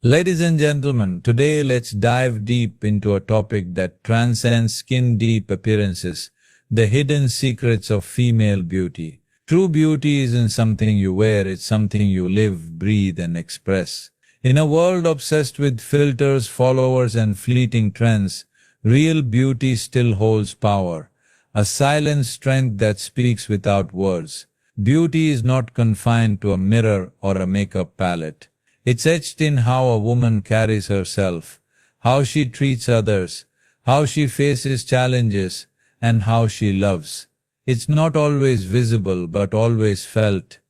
Ladies and gentlemen, today let's dive deep into a topic that transcends skin-deep appearances, the hidden secrets of female beauty. True beauty isn't something you wear, it's something you live, breathe, and express. In a world obsessed with filters, followers, and fleeting trends, real beauty still holds power, a silent strength that speaks without words. Beauty is not confined to a mirror or a makeup palette. It's etched in how a woman carries herself, how she treats others, how she faces challenges, and how she loves. It's not always visible but always felt.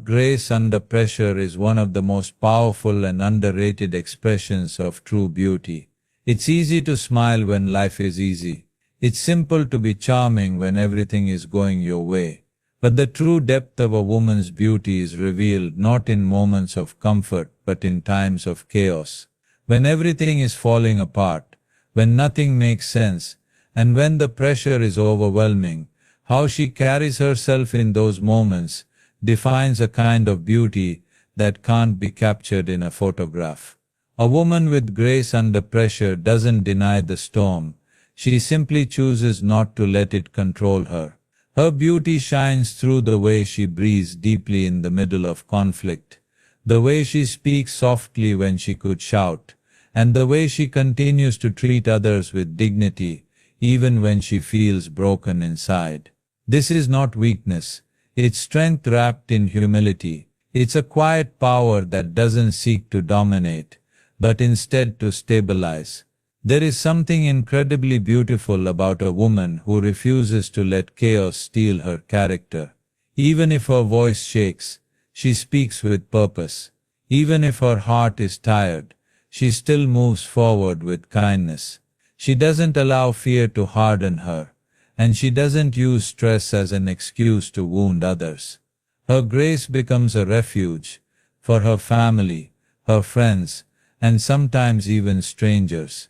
Grace under pressure is one of the most powerful and underrated expressions of true beauty. It's easy to smile when life is easy. It's simple to be charming when everything is going your way. But the true depth of a woman's beauty is revealed not in moments of comfort but in times of chaos. When everything is falling apart, when nothing makes sense, and when the pressure is overwhelming, how she carries herself in those moments defines a kind of beauty that can't be captured in a photograph. A woman with grace under pressure doesn't deny the storm, she simply chooses not to let it control her. Her beauty shines through the way she breathes deeply in the middle of conflict, the way she speaks softly when she could shout, and the way she continues to treat others with dignity, even when she feels broken inside. This is not weakness, it's strength wrapped in humility. It's a quiet power that doesn't seek to dominate, but instead to stabilize. There is something incredibly beautiful about a woman who refuses to let chaos steal her character. Even if her voice shakes, she speaks with purpose. Even if her heart is tired, she still moves forward with kindness. She doesn't allow fear to harden her, and she doesn't use stress as an excuse to wound others. Her grace becomes a refuge for her family, her friends, and sometimes even strangers.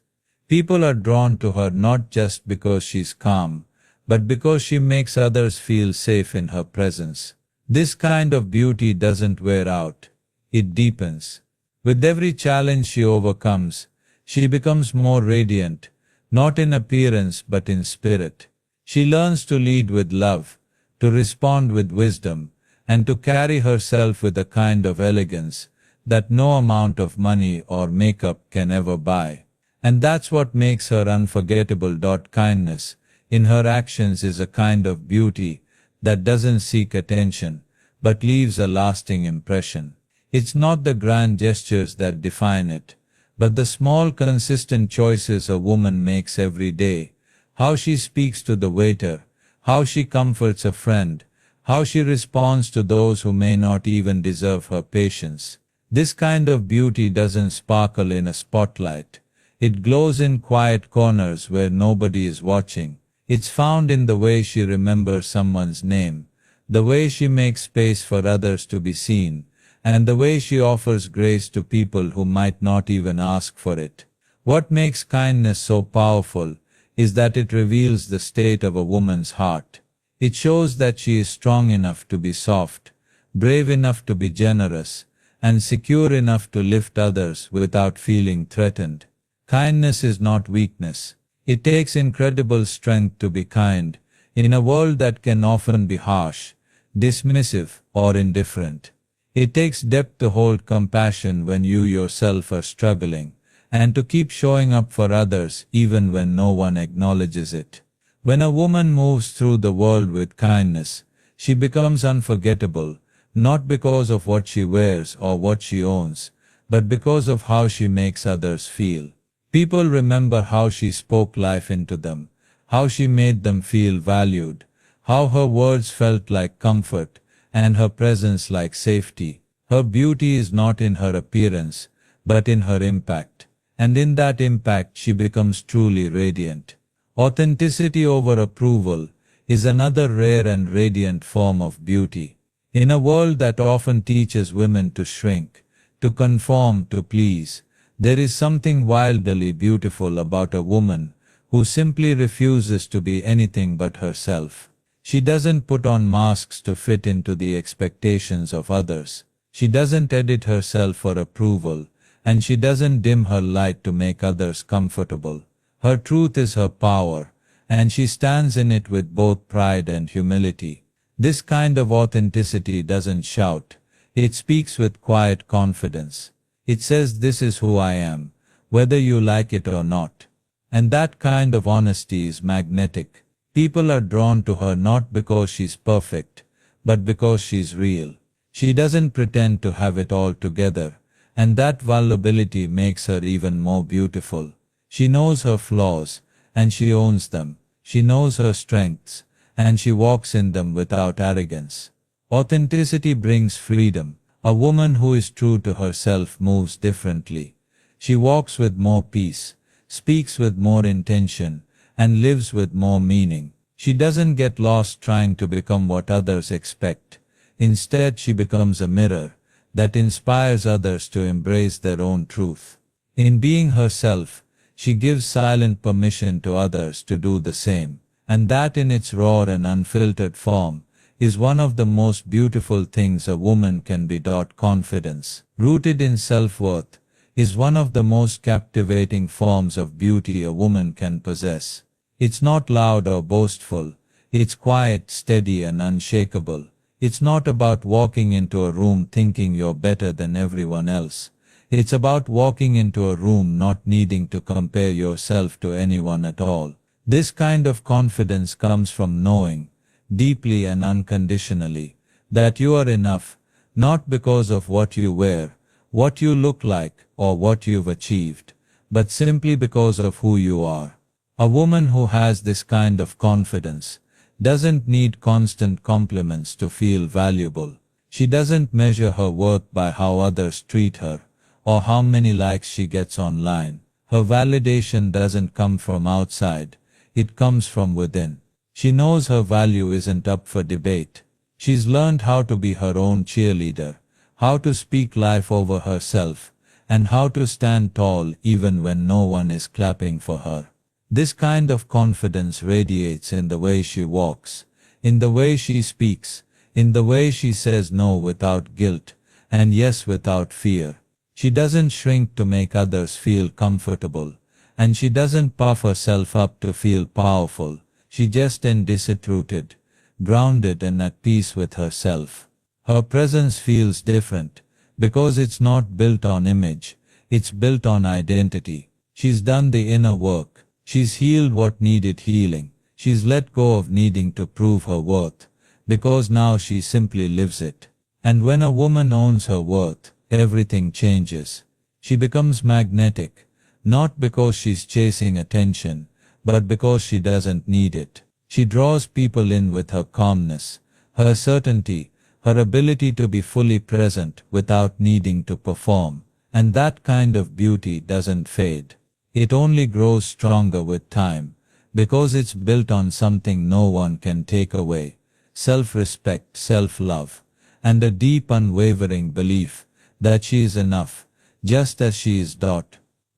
People are drawn to her not just because she's calm, but because she makes others feel safe in her presence. This kind of beauty doesn't wear out, it deepens. With every challenge she overcomes, she becomes more radiant, not in appearance but in spirit. She learns to lead with love, to respond with wisdom, and to carry herself with a kind of elegance that no amount of money or makeup can ever buy. And that's what makes her unforgettable. Kindness in her actions is a kind of beauty that doesn't seek attention, but leaves a lasting impression. It's not the grand gestures that define it, but the small consistent choices a woman makes every day. How she speaks to the waiter, how she comforts a friend, how she responds to those who may not even deserve her patience. This kind of beauty doesn't sparkle in a spotlight. It glows in quiet corners where nobody is watching. It's found in the way she remembers someone's name, the way she makes space for others to be seen, and the way she offers grace to people who might not even ask for it. What makes kindness so powerful is that it reveals the state of a woman's heart. It shows that she is strong enough to be soft, brave enough to be generous, and secure enough to lift others without feeling threatened. Kindness is not weakness. It takes incredible strength to be kind, in a world that can often be harsh, dismissive, or indifferent. It takes depth to hold compassion when you yourself are struggling, and to keep showing up for others even when no one acknowledges it. When a woman moves through the world with kindness, she becomes unforgettable, not because of what she wears or what she owns, but because of how she makes others feel. People remember how she spoke life into them, how she made them feel valued, how her words felt like comfort, and her presence like safety. Her beauty is not in her appearance, but in her impact. And in that impact she becomes truly radiant. Authenticity over approval is another rare and radiant form of beauty. In a world that often teaches women to shrink, to conform, to please, there is something wildly beautiful about a woman who simply refuses to be anything but herself. She doesn't put on masks to fit into the expectations of others. She doesn't edit herself for approval, and she doesn't dim her light to make others comfortable. Her truth is her power, and she stands in it with both pride and humility. This kind of authenticity doesn't shout. It speaks with quiet confidence. It says, "This is who I am, whether you like it or not." And that kind of honesty is magnetic. People are drawn to her not because she's perfect, but because she's real. She doesn't pretend to have it all together, and that vulnerability makes her even more beautiful. She knows her flaws, and she owns them. She knows her strengths, and she walks in them without arrogance. Authenticity brings freedom. A woman who is true to herself moves differently. She walks with more peace, speaks with more intention, and lives with more meaning. She doesn't get lost trying to become what others expect. Instead, she becomes a mirror that inspires others to embrace their own truth. In being herself, she gives silent permission to others to do the same, and that in its raw and unfiltered form is one of the most beautiful things a woman can be. Confidence, rooted in self-worth, is one of the most captivating forms of beauty a woman can possess. It's not loud or boastful, it's quiet, steady and unshakable. It's not about walking into a room thinking you're better than everyone else. It's about walking into a room not needing to compare yourself to anyone at all. This kind of confidence comes from knowing, deeply and unconditionally, that you are enough, not because of what you wear, what you look like, or what you've achieved, but simply because of who you are. A woman who has this kind of confidence doesn't need constant compliments to feel valuable. She doesn't measure her worth by how others treat her, or how many likes she gets online. Her validation doesn't come from outside, it comes from within. She knows her value isn't up for debate. She's learned how to be her own cheerleader, how to speak life over herself, and how to stand tall even when no one is clapping for her. This kind of confidence radiates in the way she walks, in the way she speaks, in the way she says no without guilt, and yes without fear. She doesn't shrink to make others feel comfortable, and she doesn't puff herself up to feel powerful. She just is rooted, grounded and at peace with herself. Her presence feels different, because it's not built on image, it's built on identity. She's done the inner work. She's healed what needed healing. She's let go of needing to prove her worth, because now she simply lives it. And when a woman owns her worth, everything changes. She becomes magnetic, not because she's chasing attention, but because she doesn't need it. She draws people in with her calmness, her certainty, her ability to be fully present without needing to perform. And that kind of beauty doesn't fade. It only grows stronger with time, because it's built on something no one can take away: self-respect, self-love, and a deep unwavering belief that she is enough, just as she is.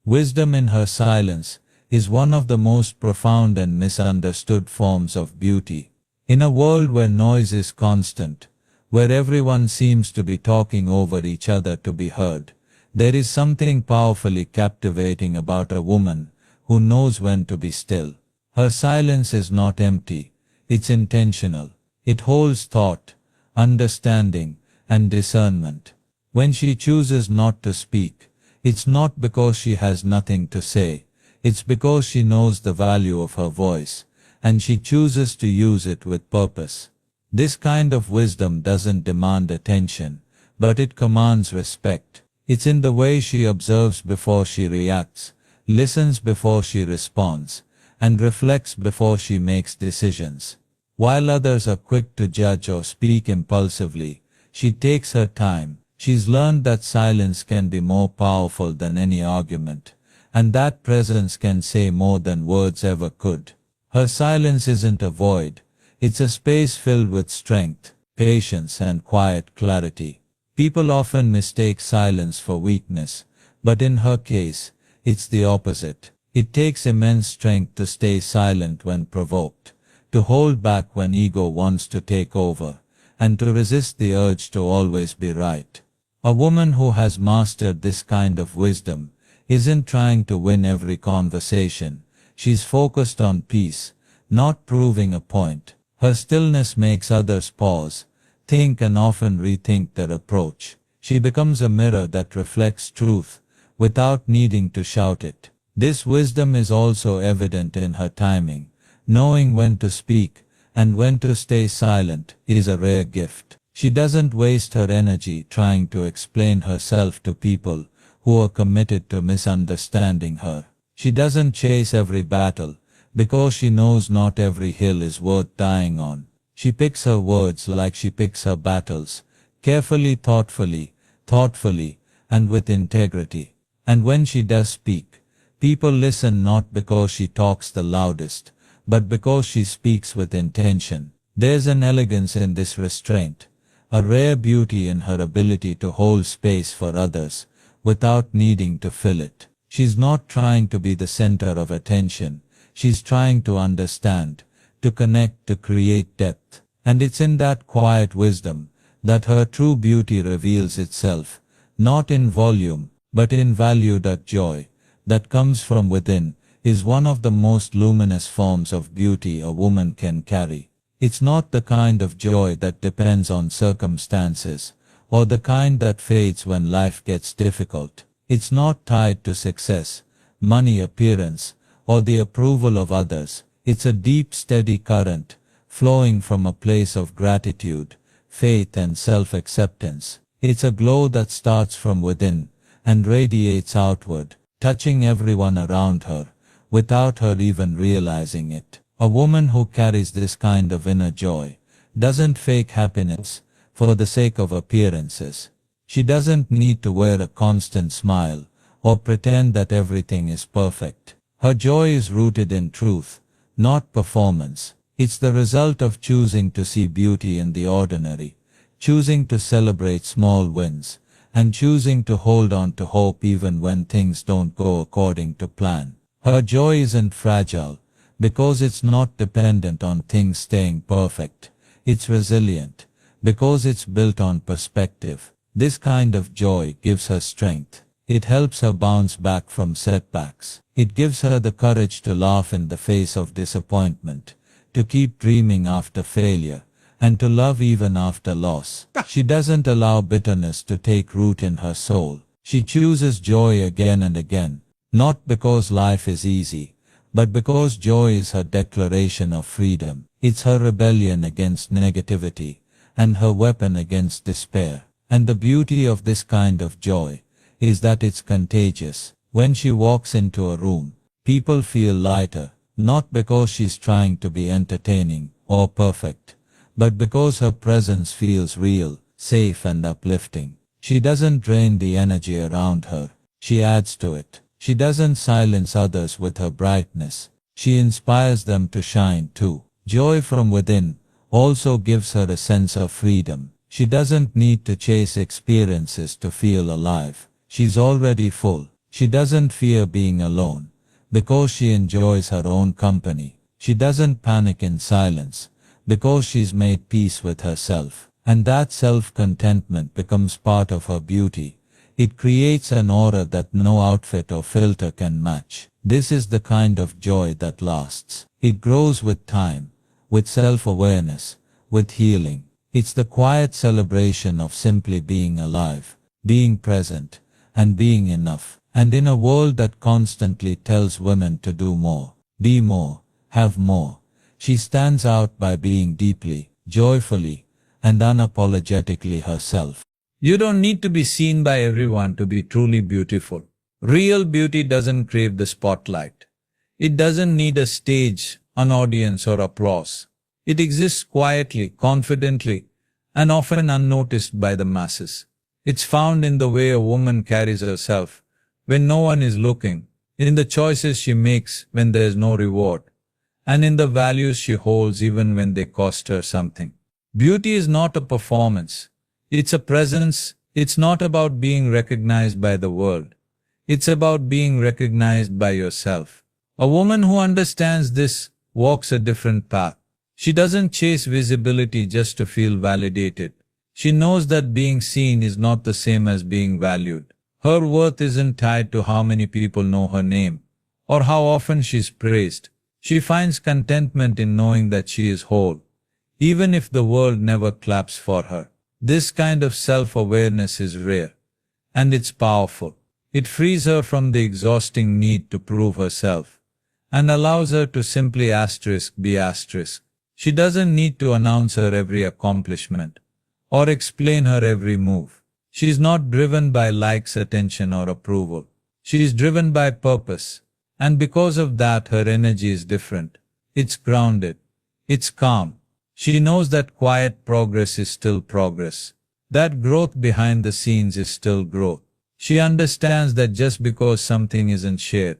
Wisdom in her silence is one of the most profound and misunderstood forms of beauty. In a world where noise is constant, where everyone seems to be talking over each other to be heard, there is something powerfully captivating about a woman who knows when to be still. Her silence is not empty, it's intentional. It holds thought, understanding, and discernment. When she chooses not to speak, it's not because she has nothing to say, it's because she knows the value of her voice, and she chooses to use it with purpose. This kind of wisdom doesn't demand attention, but it commands respect. It's in the way she observes before she reacts, listens before she responds, and reflects before she makes decisions. While others are quick to judge or speak impulsively, she takes her time. She's learned that silence can be more powerful than any argument, and that presence can say more than words ever could. Her silence isn't a void, it's a space filled with strength, patience, and quiet clarity. People often mistake silence for weakness, but in her case, it's the opposite. It takes immense strength to stay silent when provoked, to hold back when ego wants to take over, and to resist the urge to always be right. A woman who has mastered this kind of wisdom isn't trying to win every conversation. She's focused on peace, not proving a point. Her stillness makes others pause, think and often rethink their approach. She becomes a mirror that reflects truth without needing to shout it. This wisdom is also evident in her timing. Knowing when to speak and when to stay silent is a rare gift. She doesn't waste her energy trying to explain herself to people who are committed to misunderstanding her. She doesn't chase every battle because she knows not every hill is worth dying on. She picks her words like she picks her battles, carefully, thoughtfully, and with integrity. And when she does speak, people listen not because she talks the loudest, but because she speaks with intention. There's an elegance in this restraint, a rare beauty in her ability to hold space for others without needing to fill it. She's not trying to be the center of attention. She's trying to understand, to connect, to create depth. And it's in that quiet wisdom that her true beauty reveals itself, not in volume, but in value. That joy that comes from within is one of the most luminous forms of beauty a woman can carry. It's not the kind of joy that depends on circumstances, or the kind that fades when life gets difficult. It's not tied to success, money, appearance, or the approval of others. It's a deep, steady current, flowing from a place of gratitude, faith and self-acceptance. It's a glow that starts from within and radiates outward, touching everyone around her, without her even realizing it. A woman who carries this kind of inner joy doesn't fake happiness for the sake of appearances. She doesn't need to wear a constant smile or pretend that everything is perfect. Her joy is rooted in truth, not performance. It's the result of choosing to see beauty in the ordinary, choosing to celebrate small wins, and choosing to hold on to hope even when things don't go according to plan. Her joy isn't fragile because it's not dependent on things staying perfect. It's resilient because it's built on perspective. This kind of joy gives her strength. It helps her bounce back from setbacks. It gives her the courage to laugh in the face of disappointment, to keep dreaming after failure, and to love even after loss. She doesn't allow bitterness to take root in her soul. She chooses joy again and again, not because life is easy, but because joy is her declaration of freedom. It's her rebellion against negativity, and her weapon against despair. And the beauty of this kind of joy is that it's contagious. When she walks into a room, people feel lighter, not because she's trying to be entertaining or perfect, but because her presence feels real, safe and uplifting. She doesn't drain the energy around her, she adds to it. She doesn't silence others with her brightness, she inspires them to shine too. Joy from within also gives her a sense of freedom. She doesn't need to chase experiences to feel alive. She's already full. She doesn't fear being alone, because she enjoys her own company. She doesn't panic in silence, because she's made peace with herself. And that self-contentment becomes part of her beauty. It creates an aura that no outfit or filter can match. This is the kind of joy that lasts. It grows with time, with self-awareness, with healing. It's the quiet celebration of simply being alive, being present, and being enough. And in a world that constantly tells women to do more, be more, have more, she stands out by being deeply, joyfully, and unapologetically herself. You don't need to be seen by everyone to be truly beautiful. Real beauty doesn't crave the spotlight. It doesn't need a stage, an audience, or applause. It exists quietly, confidently, and often unnoticed by the masses. It's found in the way a woman carries herself when no one is looking, in the choices she makes when there is no reward, and in the values she holds even when they cost her something. Beauty is not a performance. It's a presence. It's not about being recognized by the world. It's about being recognized by yourself. A woman who understands this walks a different path. She doesn't chase visibility just to feel validated. She knows that being seen is not the same as being valued. Her worth isn't tied to how many people know her name or how often she's praised. She finds contentment in knowing that she is whole, even if the world never claps for her. This kind of self-awareness is rare, and it's powerful. It frees her from the exhausting need to prove herself, and allows her to simply be asterisk. She doesn't need to announce her every accomplishment, or explain her every move. She is not driven by likes, attention, or approval. She is driven by purpose, and because of that her energy is different. It's grounded. It's calm. She knows that quiet progress is still progress. That growth behind the scenes is still growth. She understands that just because something isn't shared,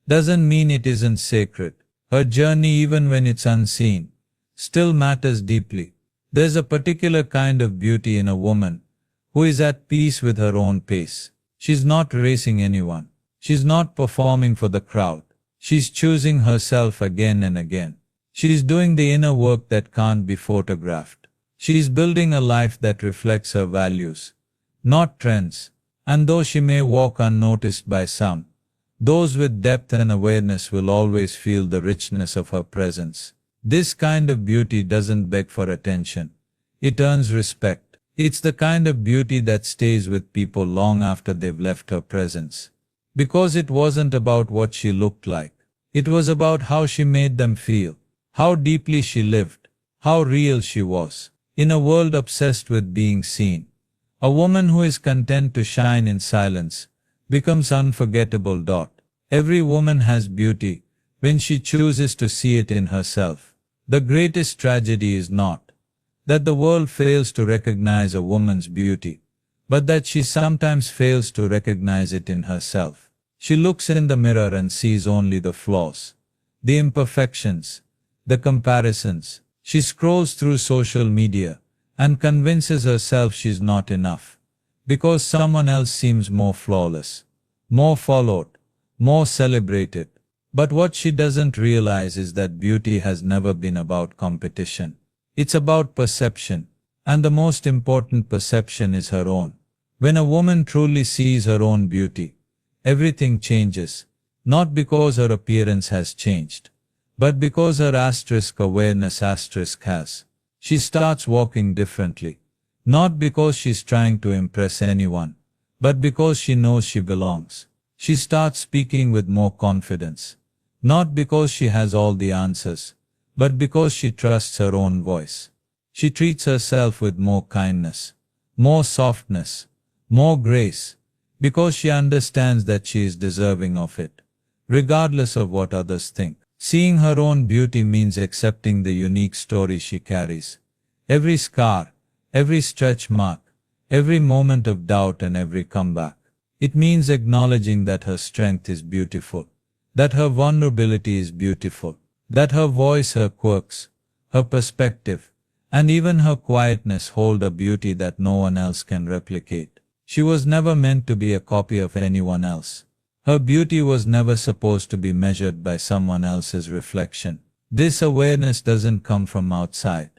doesn't mean it isn't sacred. Her journey, even when it's unseen, still matters deeply. There's a particular kind of beauty in a woman who is at peace with her own pace. She's not racing anyone. She's not performing for the crowd. She's choosing herself again and again. She's doing the inner work that can't be photographed. She's building a life that reflects her values, not trends. And though she may walk unnoticed by some, those with depth and awareness will always feel the richness of her presence. This kind of beauty doesn't beg for attention. It earns respect. It's the kind of beauty that stays with people long after they've left her presence. Because it wasn't about what she looked like. It was about how she made them feel, how deeply she lived, how real she was. In a world obsessed with being seen, a woman who is content to shine in silence becomes unforgettable. Every woman has beauty when she chooses to see it in herself. The greatest tragedy is not that the world fails to recognize a woman's beauty, but that she sometimes fails to recognize it in herself. She looks in the mirror and sees only the flaws, the imperfections, the comparisons. She scrolls through social media and convinces herself she's not enough, because someone else seems more flawless, more followed, more celebrated. But what she doesn't realize is that beauty has never been about competition. It's about perception, and the most important perception is her own. When a woman truly sees her own beauty, everything changes, not because her appearance has changed, but because her awareness has. She starts walking differently, not because she's trying to impress anyone, but because she knows she belongs. She starts speaking with more confidence, not because she has all the answers, but because she trusts her own voice. She treats herself with more kindness, more softness, more grace, because she understands that she is deserving of it, regardless of what others think. Seeing her own beauty means accepting the unique story she carries. Every scar, every stretch mark, every moment of doubt and every comeback. It means acknowledging that her strength is beautiful, that her vulnerability is beautiful, that her voice, her quirks, her perspective, and even her quietness hold a beauty that no one else can replicate. She was never meant to be a copy of anyone else. Her beauty was never supposed to be measured by someone else's reflection. This awareness doesn't come from outside.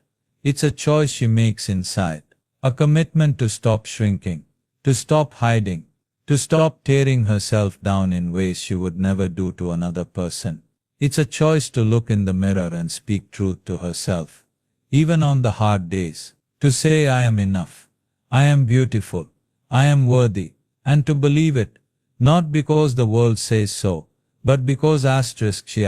It's a choice she makes inside. A commitment to stop shrinking, to stop hiding, to stop tearing herself down in ways she would never do to another person. It's a choice to look in the mirror and speak truth to herself, even on the hard days. To say, I am enough, I am beautiful, I am worthy, and to believe it, not because the world says so, but because she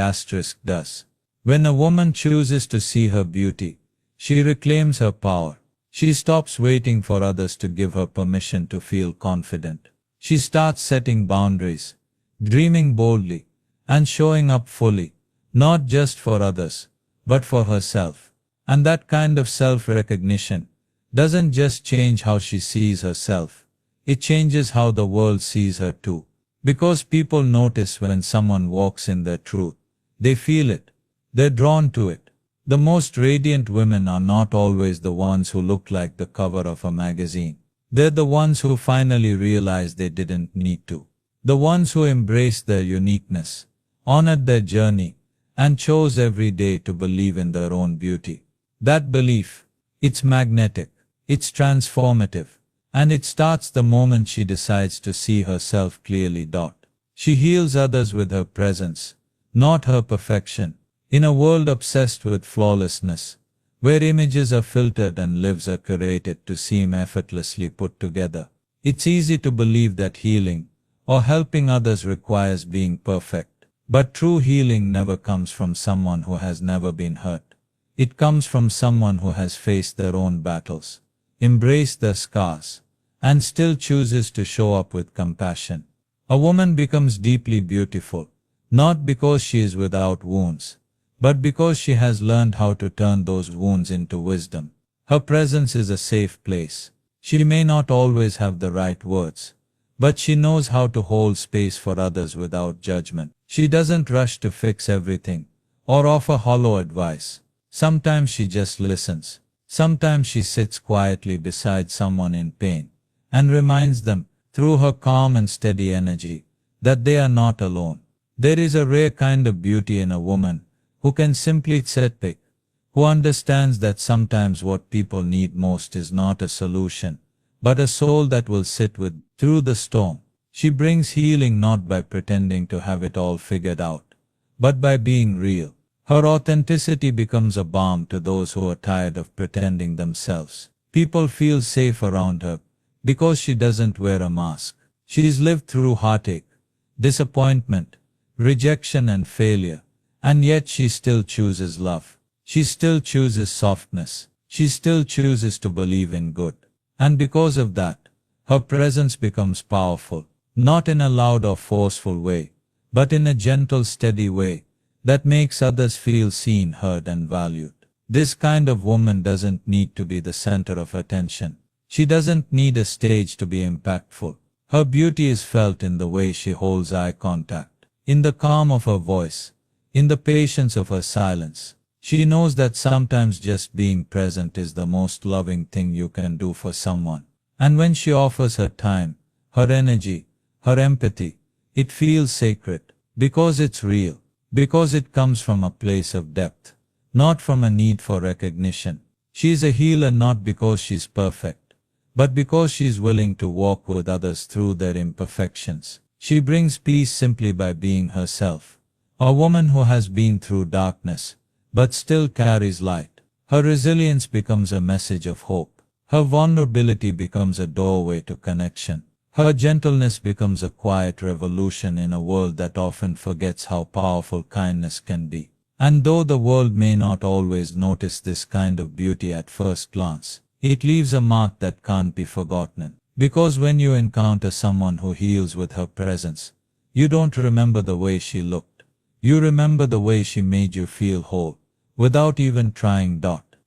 does. When a woman chooses to see her beauty, she reclaims her power. She stops waiting for others to give her permission to feel confident. She starts setting boundaries, dreaming boldly, and showing up fully, not just for others, but for herself. And that kind of self-recognition doesn't just change how she sees herself, it changes how the world sees her too. Because people notice when someone walks in their truth. They feel it. They're drawn to it. The most radiant women are not always the ones who look like the cover of a magazine. They're the ones who finally realize they didn't need to. The ones who embraced their uniqueness, honored their journey, and chose every day to believe in their own beauty. That belief, it's magnetic. It's transformative. And it starts the moment she decides to see herself clearly. She heals others with her presence, not her perfection. In a world obsessed with flawlessness, where images are filtered and lives are curated to seem effortlessly put together, it's easy to believe that healing or helping others requires being perfect. But true healing never comes from someone who has never been hurt. It comes from someone who has faced their own battles, embraced their scars, and still chooses to show up with compassion. A woman becomes deeply beautiful, not because she is without wounds, but because she has learned how to turn those wounds into wisdom. Her presence is a safe place. She may not always have the right words, but she knows how to hold space for others without judgment. She doesn't rush to fix everything or offer hollow advice. Sometimes she just listens. Sometimes she sits quietly beside someone in pain and reminds them, through her calm and steady energy, that they are not alone. There is a rare kind of beauty in a woman who can simply sit back, who understands that sometimes what people need most is not a solution, but a soul that will sit with through the storm. She brings healing not by pretending to have it all figured out, but by being real. Her authenticity becomes a balm to those who are tired of pretending themselves. People feel safe around her because she doesn't wear a mask. She's lived through heartache, disappointment, rejection and failure, and yet she still chooses love. She still chooses softness. She still chooses to believe in good. And because of that, her presence becomes powerful, not in a loud or forceful way, but in a gentle, steady way that makes others feel seen, heard and valued. This kind of woman doesn't need to be the center of attention. She doesn't need a stage to be impactful. Her beauty is felt in the way she holds eye contact, in the calm of her voice, in the patience of her silence. She knows that sometimes just being present is the most loving thing you can do for someone. And when she offers her time, her energy, her empathy, it feels sacred, because it's real, because it comes from a place of depth, not from a need for recognition. She is a healer not because she's perfect, but because she's willing to walk with others through their imperfections. She brings peace simply by being herself. A woman who has been through darkness, but still carries light. Her resilience becomes a message of hope. Her vulnerability becomes a doorway to connection. Her gentleness becomes a quiet revolution in a world that often forgets how powerful kindness can be. And though the world may not always notice this kind of beauty at first glance, it leaves a mark that can't be forgotten. Because when you encounter someone who heals with her presence, you don't remember the way she looked. You remember the way she made you feel whole, without even trying.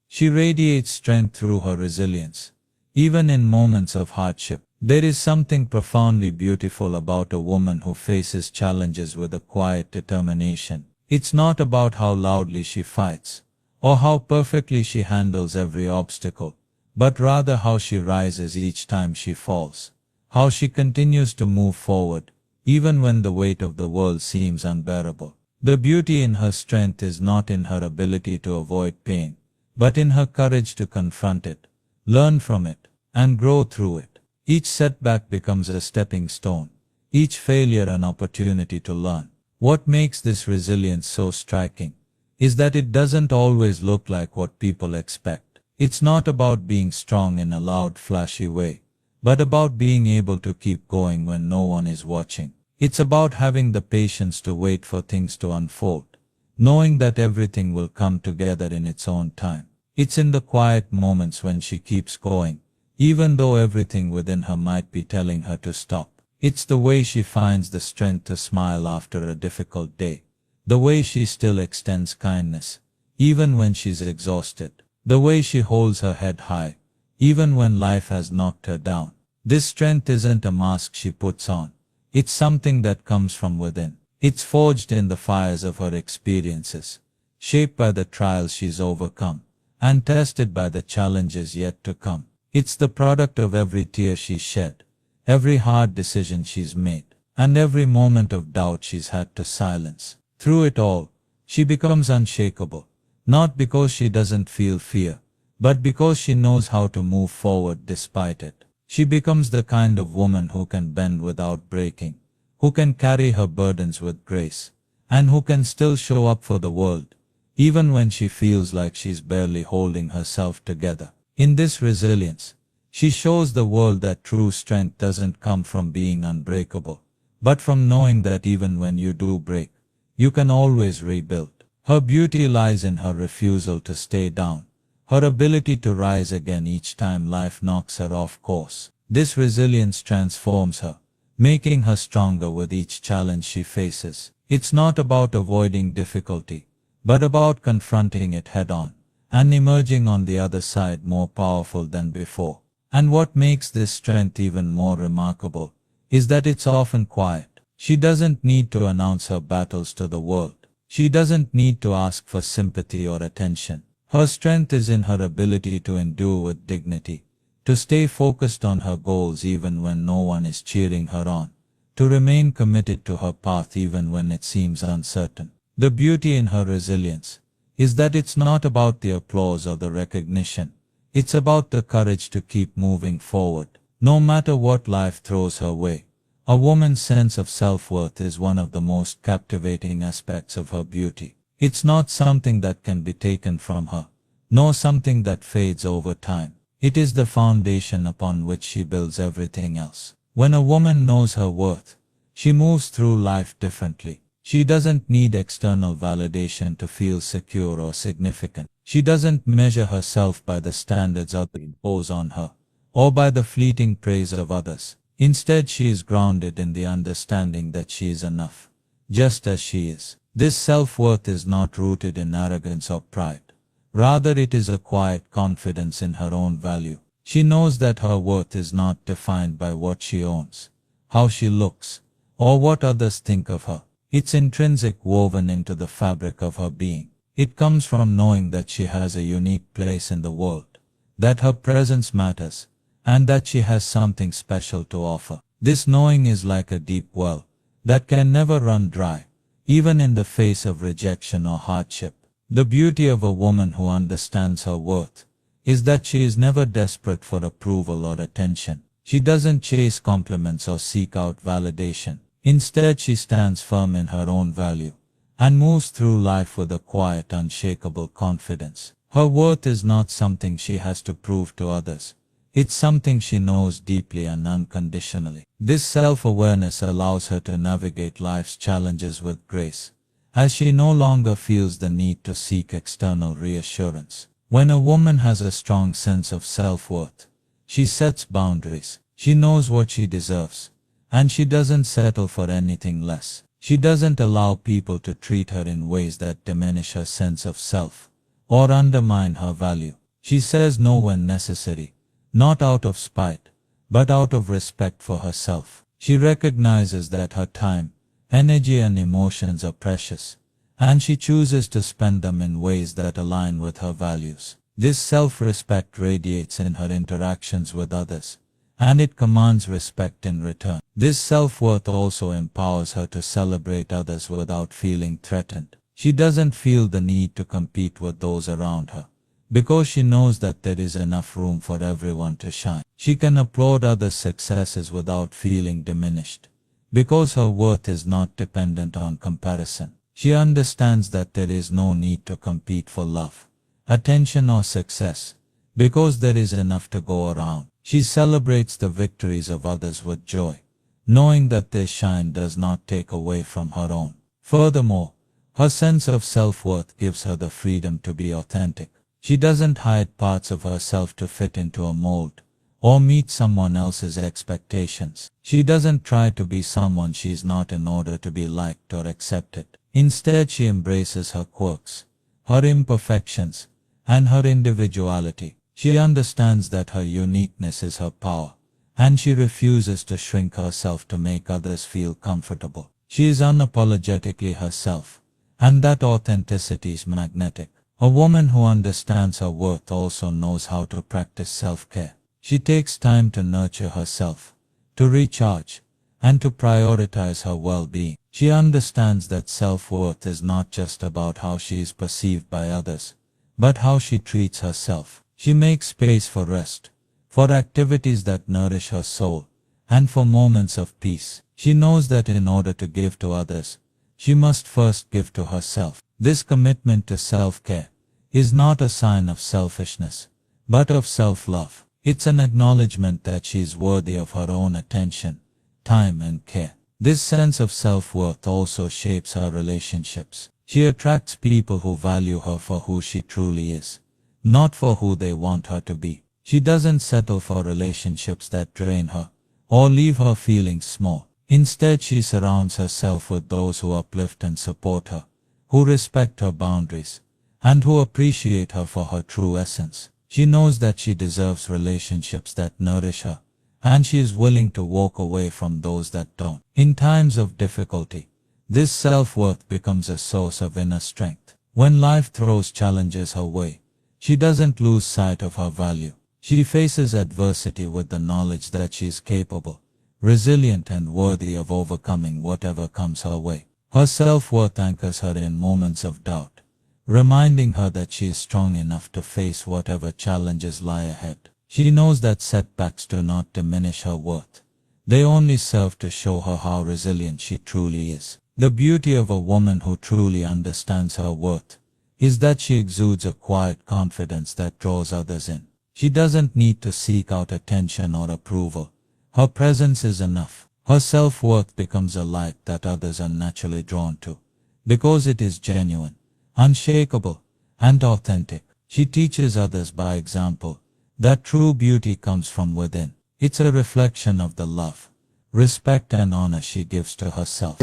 She radiates strength through her resilience. Even in moments of hardship, there is something profoundly beautiful about a woman who faces challenges with a quiet determination. It's not about how loudly she fights, or how perfectly she handles every obstacle, but rather how she rises each time she falls, how she continues to move forward, even when the weight of the world seems unbearable. The beauty in her strength is not in her ability to avoid pain, but in her courage to confront it, learn from it, and grow through it. Each setback becomes a stepping stone, each failure an opportunity to learn. What makes this resilience so striking is that it doesn't always look like what people expect. It's not about being strong in a loud, flashy way, but about being able to keep going when no one is watching. It's about having the patience to wait for things to unfold, knowing that everything will come together in its own time. It's in the quiet moments when she keeps going, even though everything within her might be telling her to stop. It's the way she finds the strength to smile after a difficult day, the way she still extends kindness, even when she's exhausted, the way she holds her head high, even when life has knocked her down. This strength isn't a mask she puts on. It's something that comes from within. It's forged in the fires of her experiences, shaped by the trials she's overcome, and tested by the challenges yet to come. It's the product of every tear she's shed, every hard decision she's made, and every moment of doubt she's had to silence. Through it all, she becomes unshakable, not because she doesn't feel fear, but because she knows how to move forward despite it. She becomes the kind of woman who can bend without breaking, who can carry her burdens with grace, and who can still show up for the world, even when she feels like she's barely holding herself together. In this resilience, she shows the world that true strength doesn't come from being unbreakable, but from knowing that even when you do break, you can always rebuild. Her beauty lies in her refusal to stay down, her ability to rise again each time life knocks her off course. This resilience transforms her, making her stronger with each challenge she faces. It's not about avoiding difficulty, but about confronting it head-on, and emerging on the other side more powerful than before. And what makes this strength even more remarkable is that it's often quiet. She doesn't need to announce her battles to the world. She doesn't need to ask for sympathy or attention. Her strength is in her ability to endure with dignity, to stay focused on her goals even when no one is cheering her on, to remain committed to her path even when it seems uncertain. The beauty in her resilience is that it's not about the applause or the recognition. It's about the courage to keep moving forward, no matter what life throws her way. A woman's sense of self-worth is one of the most captivating aspects of her beauty. It's not something that can be taken from her, nor something that fades over time. It is the foundation upon which she builds everything else. When a woman knows her worth, she moves through life differently. She doesn't need external validation to feel secure or significant. She doesn't measure herself by the standards others impose on her, or by the fleeting praise of others. Instead, she is grounded in the understanding that she is enough, just as she is. This self-worth is not rooted in arrogance or pride. Rather, it is a quiet confidence in her own value. She knows that her worth is not defined by what she owns, how she looks, or what others think of her. It's intrinsic, woven into the fabric of her being. It comes from knowing that she has a unique place in the world, that her presence matters, and that she has something special to offer. This knowing is like a deep well that can never run dry, even in the face of rejection or hardship. The beauty of a woman who understands her worth is that she is never desperate for approval or attention. She doesn't chase compliments or seek out validation. Instead, she stands firm in her own value and moves through life with a quiet, unshakable confidence. Her worth is not something she has to prove to others. It's something she knows deeply and unconditionally. This self-awareness allows her to navigate life's challenges with grace, as she no longer feels the need to seek external reassurance. When a woman has a strong sense of self-worth, she sets boundaries. She knows what she deserves, and she doesn't settle for anything less. She doesn't allow people to treat her in ways that diminish her sense of self or undermine her value. She says no when necessary, not out of spite, but out of respect for herself. She recognizes that her time, energy and emotions are precious, and she chooses to spend them in ways that align with her values. This self-respect radiates in her interactions with others, and it commands respect in return. This self-worth also empowers her to celebrate others without feeling threatened. She doesn't feel the need to compete with those around her, because she knows that there is enough room for everyone to shine. She can applaud others' successes without feeling diminished, because her worth is not dependent on comparison. She understands that there is no need to compete for love, attention or success, because there is enough to go around. She celebrates the victories of others with joy, knowing that their shine does not take away from her own. Furthermore, her sense of self-worth gives her the freedom to be authentic. She doesn't hide parts of herself to fit into a mold or meet someone else's expectations. She doesn't try to be someone she is not in order to be liked or accepted. Instead, she embraces her quirks, her imperfections, and her individuality. She understands that her uniqueness is her power, and she refuses to shrink herself to make others feel comfortable. She is unapologetically herself, and that authenticity is magnetic. A woman who understands her worth also knows how to practice self-care. She takes time to nurture herself, to recharge, and to prioritize her well-being. She understands that self-worth is not just about how she is perceived by others, but how she treats herself. She makes space for rest, for activities that nourish her soul, and for moments of peace. She knows that in order to give to others, she must first give to herself. This commitment to self-care is not a sign of selfishness, but of self-love. It's an acknowledgement that she is worthy of her own attention, time and care. This sense of self-worth also shapes her relationships. She attracts people who value her for who she truly is, not for who they want her to be. She doesn't settle for relationships that drain her or leave her feeling small. Instead, she surrounds herself with those who uplift and support her, who respect her boundaries, and who appreciate her for her true essence. She knows that she deserves relationships that nourish her, and she is willing to walk away from those that don't. In times of difficulty, this self-worth becomes a source of inner strength. When life throws challenges her way, she doesn't lose sight of her value. She faces adversity with the knowledge that she is capable, resilient and worthy of overcoming whatever comes her way. Her self-worth anchors her in moments of doubt, reminding her that she is strong enough to face whatever challenges lie ahead. She knows that setbacks do not diminish her worth. They only serve to show her how resilient she truly is. The beauty of a woman who truly understands her worth is that she exudes a quiet confidence that draws others in. She doesn't need to seek out attention or approval. Her presence is enough. Her self-worth becomes a light that others are naturally drawn to, because it is genuine, unshakable, and authentic. She teaches others by example that true beauty comes from within. It's a reflection of the love, respect and honor she gives to herself.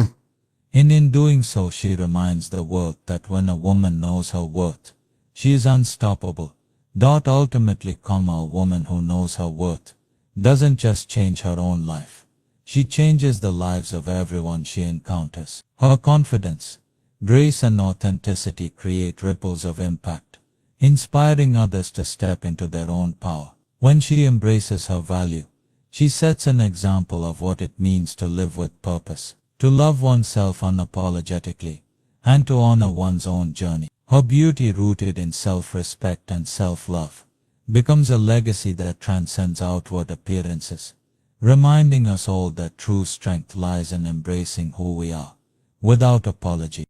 In doing so, she reminds the world that when a woman knows her worth, she is unstoppable. Ultimately, a woman who knows her worth doesn't just change her own life. She changes the lives of everyone she encounters. Her confidence, grace and authenticity create ripples of impact, inspiring others to step into their own power. When she embraces her value, she sets an example of what it means to live with purpose, to love oneself unapologetically, and to honor one's own journey. Her beauty, rooted in self-respect and self-love, becomes a legacy that transcends outward appearances, reminding us all that true strength lies in embracing who we are, without apology.